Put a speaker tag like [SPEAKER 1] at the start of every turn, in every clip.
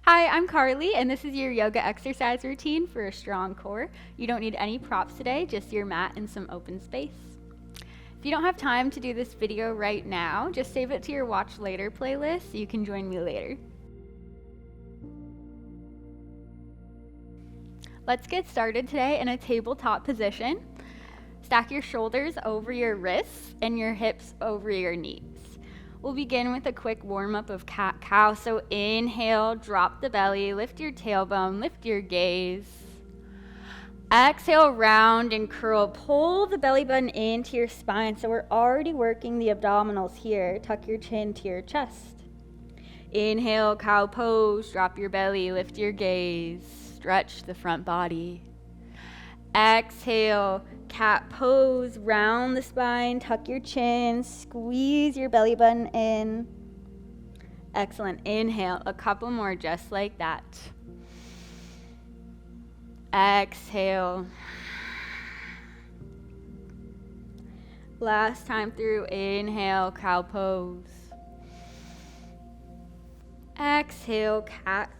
[SPEAKER 1] Hi, I'm Karlee, and this is your yoga exercise routine for a strong core. You don't need any props today, just your mat and some open space. If you don't have time to do this video right now, just save it to your watch later playlist so you can join me later. Let's get started today in a tabletop position. Stack your shoulders over your wrists and your hips over your knees. We'll begin with a quick warm-up of cat-cow. So inhale, drop the belly, lift your tailbone, lift your gaze. Exhale, round and curl. Pull the belly button into your spine. So we're already working the abdominals here. Tuck your chin to your chest. Inhale, cow pose, drop your belly, lift your gaze, stretch the front body. Exhale, cat pose, round the spine, tuck your chin, squeeze your belly button in. Excellent. Inhale, a couple more just like that. Exhale. Last time through, inhale, cow pose. Exhale, cat.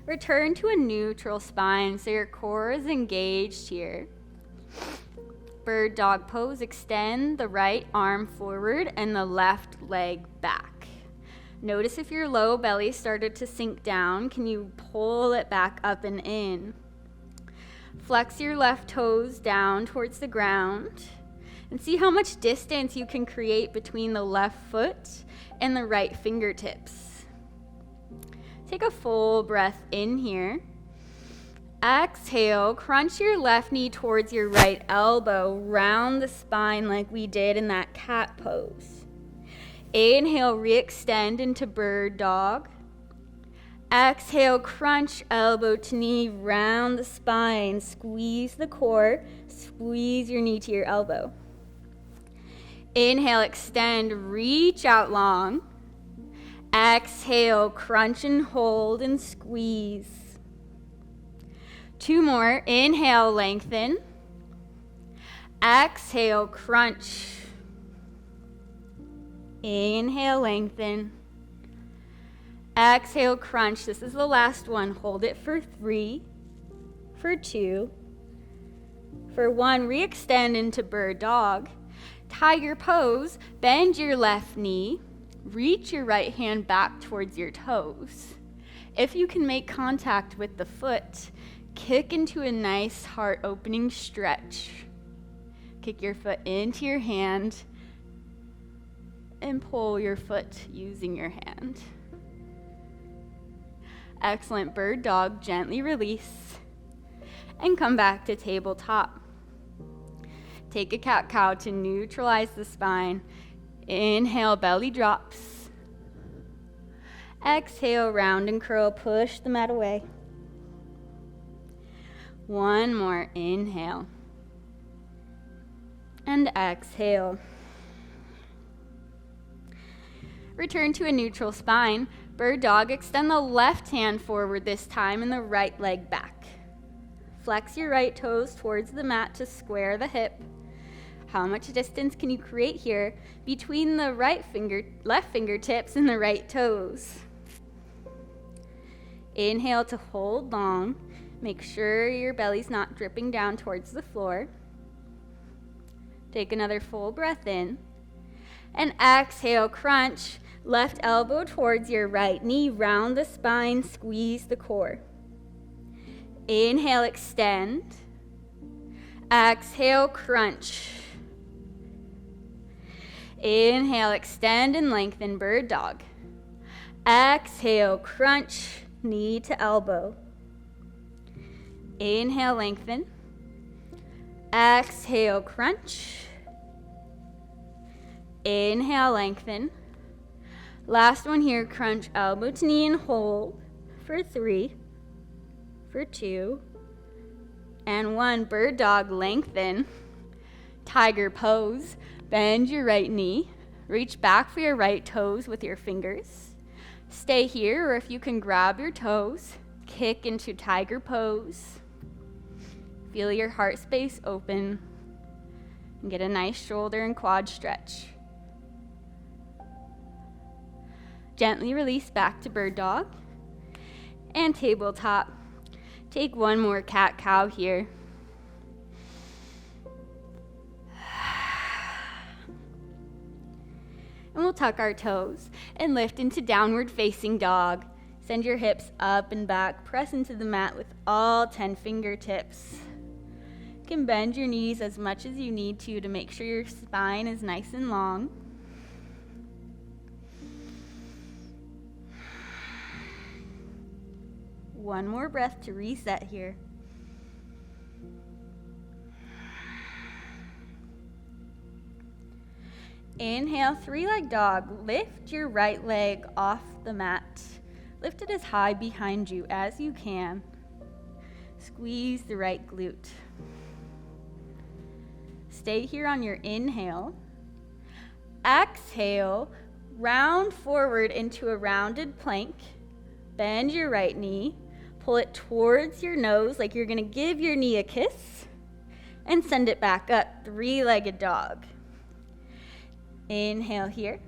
[SPEAKER 1] Return to a neutral spine so your core is engaged here. Bird dog pose, extend the right arm forward and the left leg back. Notice if your low belly started to sink down, can you pull it back up and in? Flex your left toes down towards the ground and see how much distance you can create between the left foot and the right fingertips. Take a full breath in here. Exhale, crunch your left knee towards your right elbow, round the spine like we did in that cat pose. Inhale, re-extend into bird dog. Exhale, crunch elbow to knee, round the spine, squeeze the core, squeeze your knee to your elbow. Inhale, extend, reach out long. Exhale, crunch and hold and squeeze. Two more. Inhale, lengthen. Exhale, crunch. Inhale, lengthen. Exhale, crunch. This is the last one. Hold it for 3, for 2, for 1. Re-extend into bird dog. Tiger pose. Bend your left knee. Reach your right hand back towards your toes. If you can make contact with the foot, kick into a nice heart-opening stretch. Kick your foot into your hand and pull your foot using your hand. Excellent. Bird dog, gently release and come back to tabletop. Take a cat-cow to neutralize the spine. Inhale, belly drops. Exhale, round and curl, push the mat away. One more, inhale. And exhale. Return to a neutral spine. Bird dog, extend the left hand forward this time and the right leg back. Flex your right toes towards the mat to square the hip. How much distance can you create here between the left fingertips and the right toes? Inhale to hold long. Make sure your belly's not dripping down towards the floor. Take another full breath in. And exhale, crunch. Left elbow towards your right knee. Round the spine, squeeze the core. Inhale, extend. Exhale, crunch. Inhale, extend and lengthen, bird dog. Exhale, crunch, knee to elbow. Inhale, lengthen. Exhale, crunch. Inhale, lengthen. Last one here, crunch elbow to knee and hold for 3, for 2, and 1. Bird dog, lengthen. Tiger pose. Bend your right knee. Reach back for your right toes with your fingers. Stay here, or if you can grab your toes, kick into tiger pose. Feel your heart space open and get a nice shoulder and quad stretch. Gently release back to bird dog and tabletop. Take one more cat-cow here. And we'll tuck our toes and lift into downward facing dog. Send your hips up and back. Press into the mat with all 10 fingertips. You can bend your knees as much as you need to make sure your spine is nice and long. One more breath to reset here. Inhale, three-leg dog. Lift your right leg off the mat. Lift it as high behind you as you can. Squeeze the right glute. Stay here on your inhale. Exhale, round forward into a rounded plank. Bend your right knee. Pull it towards your nose like you're going to give your knee a kiss. And send it back up, three-legged dog. Inhale here.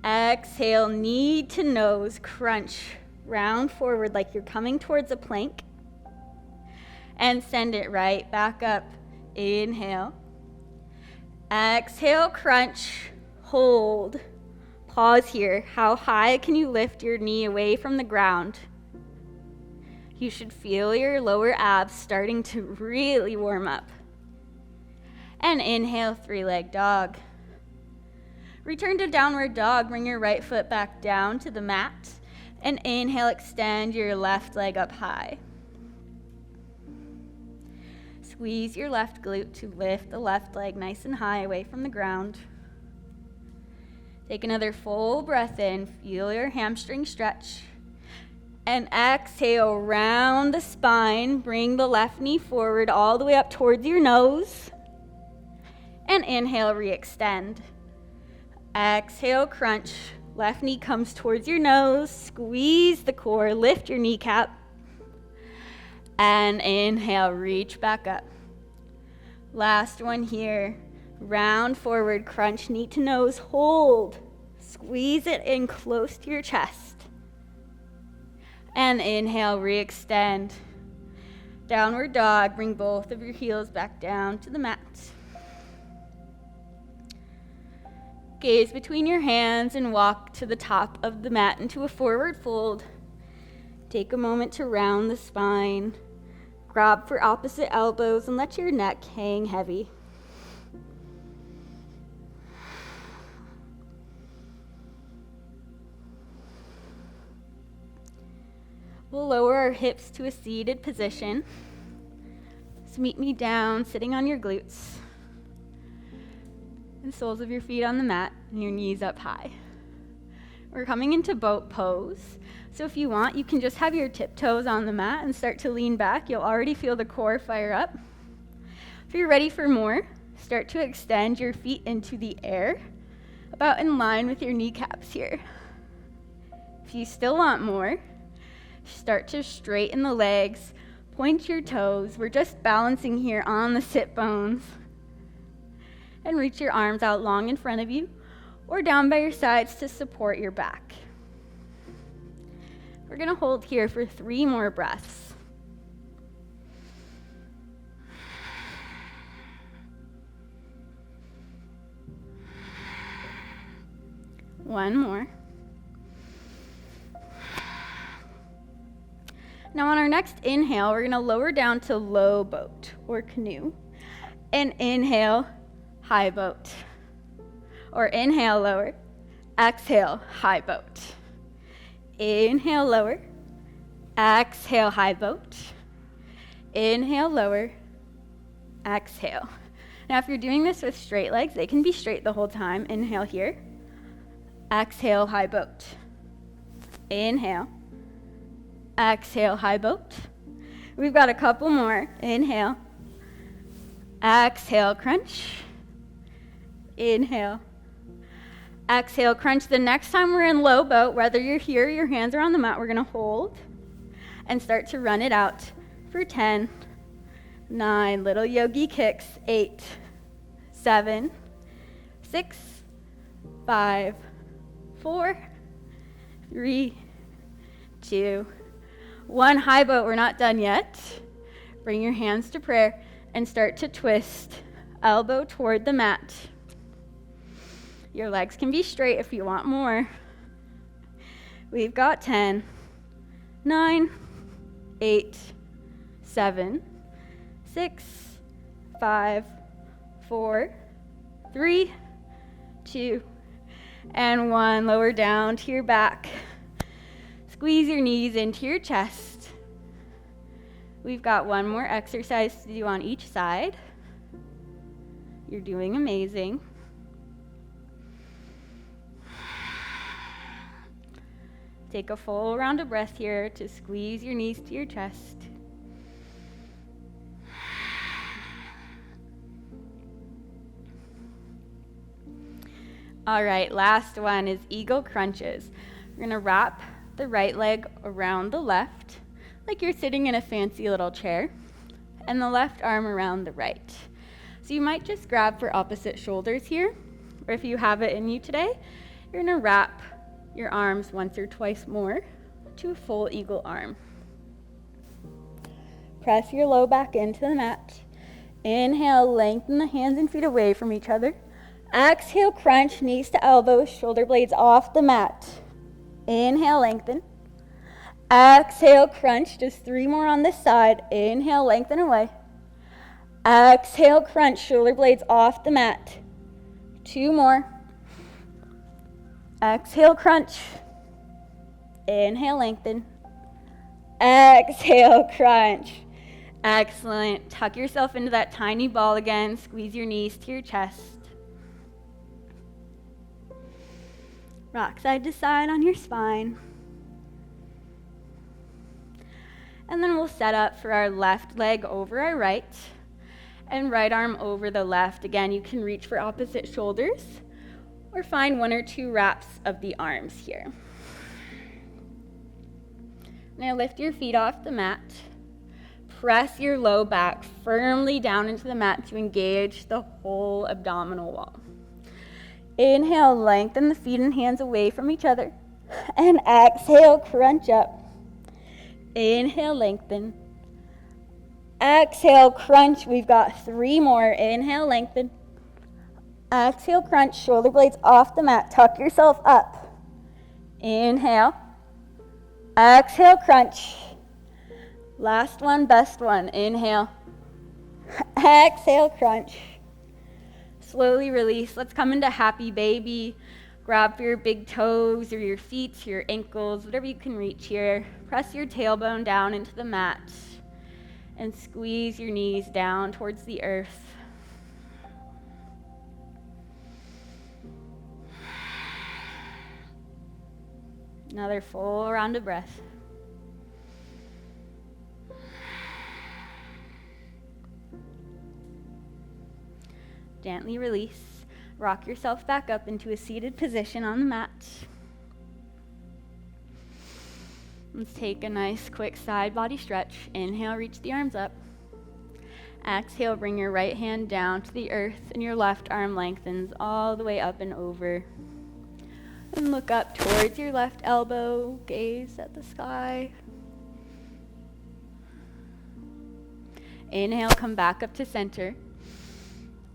[SPEAKER 1] Exhale, knee to nose, crunch. Round forward like you're coming towards a plank. And send it right back up. Inhale. Exhale, crunch. Hold. Pause here. How high can you lift your knee away from the ground? You should feel your lower abs starting to really warm up. And inhale, three-leg dog. Return to downward dog. Bring your right foot back down to the mat. And inhale, extend your left leg up high. Squeeze your left glute to lift the left leg nice and high away from the ground. Take another full breath in. Feel your hamstring stretch. And exhale, round the spine. Bring the left knee forward all the way up towards your nose. And inhale, re-extend. Exhale, crunch. Left knee comes towards your nose. Squeeze the core. Lift your kneecap. And inhale, reach back up. Last one here. Round forward, crunch, knee to nose. Hold. Squeeze it in close to your chest. And inhale, re-extend. Downward dog. Bring both of your heels back down to the mat. Gaze between your hands and walk to the top of the mat into a forward fold. Take a moment to round the spine. Grab for opposite elbows and let your neck hang heavy. We'll lower our hips to a seated position. So meet me down, sitting on your glutes. And soles of your feet on the mat and your knees up high. We're coming into boat pose. So if you want, you can just have your tiptoes on the mat and start to lean back. You'll already feel the core fire up. If you're ready for more, start to extend your feet into the air, about in line with your kneecaps here. If you still want more, start to straighten the legs, point your toes. We're just balancing here on the sit bones. And reach your arms out long in front of you or down by your sides to support your back. We're going to hold here for 3 more breaths. One more. Now on our next inhale, we're going to lower down to low boat or canoe. And inhale, high boat. Or inhale, lower. Exhale, high boat. Inhale, lower. Exhale, high boat. Inhale, lower. Exhale. Now if you're doing this with straight legs, they can be straight the whole time. Inhale here. Exhale, high boat. Inhale. Exhale, high boat. We've got a couple more. Inhale. Exhale, crunch. Inhale. Exhale, crunch. The next time we're in low boat, whether you're here, your hands are on the mat, we're going to hold and start to run it out for 10, 9, little yogi kicks, 8, 7, 6, 5, 4, 3, 2, 1. High boat, we're not done yet. Bring your hands to prayer and start to twist, elbow toward the mat. Your legs can be straight if you want more. We've got 10, 9, 8, 7, 6, 5, 4, 3, 2, and 1. Lower down to your back. Squeeze your knees into your chest. We've got one more exercise to do on each side. You're doing amazing. Take a full round of breath here to squeeze your knees to your chest. All right, last one is eagle crunches. We're gonna wrap the right leg around the left, like you're sitting in a fancy little chair, and the left arm around the right. So you might just grab for opposite shoulders here, or if you have it in you today, you're gonna wrap your arms once or twice more to a full eagle arm. Press your low back into the mat. Inhale, lengthen the hands and feet away from each other. Exhale, crunch, knees to elbows, shoulder blades off the mat. Inhale, lengthen. Exhale, crunch, just 3 more on this side. Inhale, lengthen away. Exhale, crunch, shoulder blades off the mat. 2 more. Exhale, crunch. Inhale, lengthen. Exhale, crunch. Excellent. Tuck yourself into that tiny ball again. Squeeze your knees to your chest. Rock side to side on your spine. And then we'll set up for our left leg over our right and right arm over the left. Again, you can reach for opposite shoulders or find 1 or 2 wraps of the arms here. Now lift your feet off the mat. Press your low back firmly down into the mat to engage the whole abdominal wall. Inhale, lengthen the feet and hands away from each other. And exhale, crunch up. Inhale, lengthen. Exhale, crunch. We've got 3 more. Inhale, lengthen. Exhale, crunch. Shoulder blades off the mat. Tuck yourself up. Inhale. Exhale, crunch. Last one, best one. Inhale. Exhale, crunch. Slowly release. Let's come into happy baby. Grab for your big toes or your feet, your ankles, whatever you can reach here. Press your tailbone down into the mat and squeeze your knees down towards the earth. Another full round of breath. Gently release. Rock yourself back up into a seated position on the mat. Let's take a nice quick side body stretch. Inhale, reach the arms up. Exhale, bring your right hand down to the earth and your left arm lengthens all the way up and over. And look up towards your left elbow. Gaze at the sky. Inhale, come back up to center.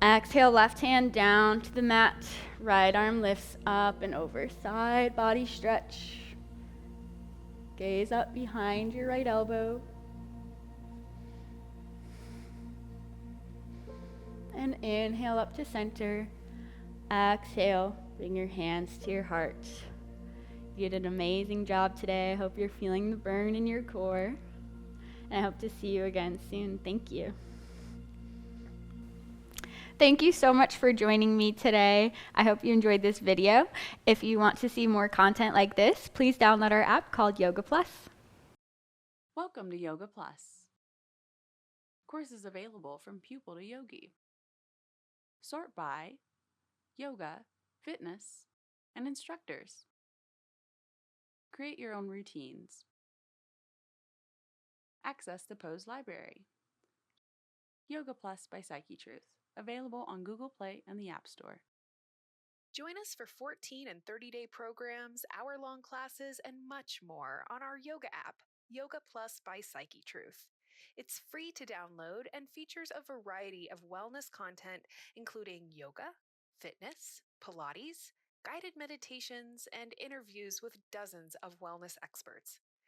[SPEAKER 1] Exhale, left hand down to the mat. Right arm lifts up and over. Side body stretch. Gaze up behind your right elbow. And inhale up to center. Exhale, bring your hands to your heart. You did an amazing job today. I hope you're feeling the burn in your core. And I hope to see you again soon. Thank you. Thank you so much for joining me today. I hope you enjoyed this video. If you want to see more content like this, please download our app called Yoga Plus.
[SPEAKER 2] Welcome to Yoga Plus. Courses available from pupil to yogi. Sort by yoga, fitness, and instructors. Create your own routines. Access the Pose Library. Yoga Plus by Psyche Truth. Available on Google Play and the App Store.
[SPEAKER 3] Join us for 14 and 30-day programs, hour-long classes, and much more on our yoga app, Yoga Plus by Psyche Truth. It's free to download and features a variety of wellness content, including yoga, fitness, Pilates, guided meditations, and interviews with dozens of wellness experts.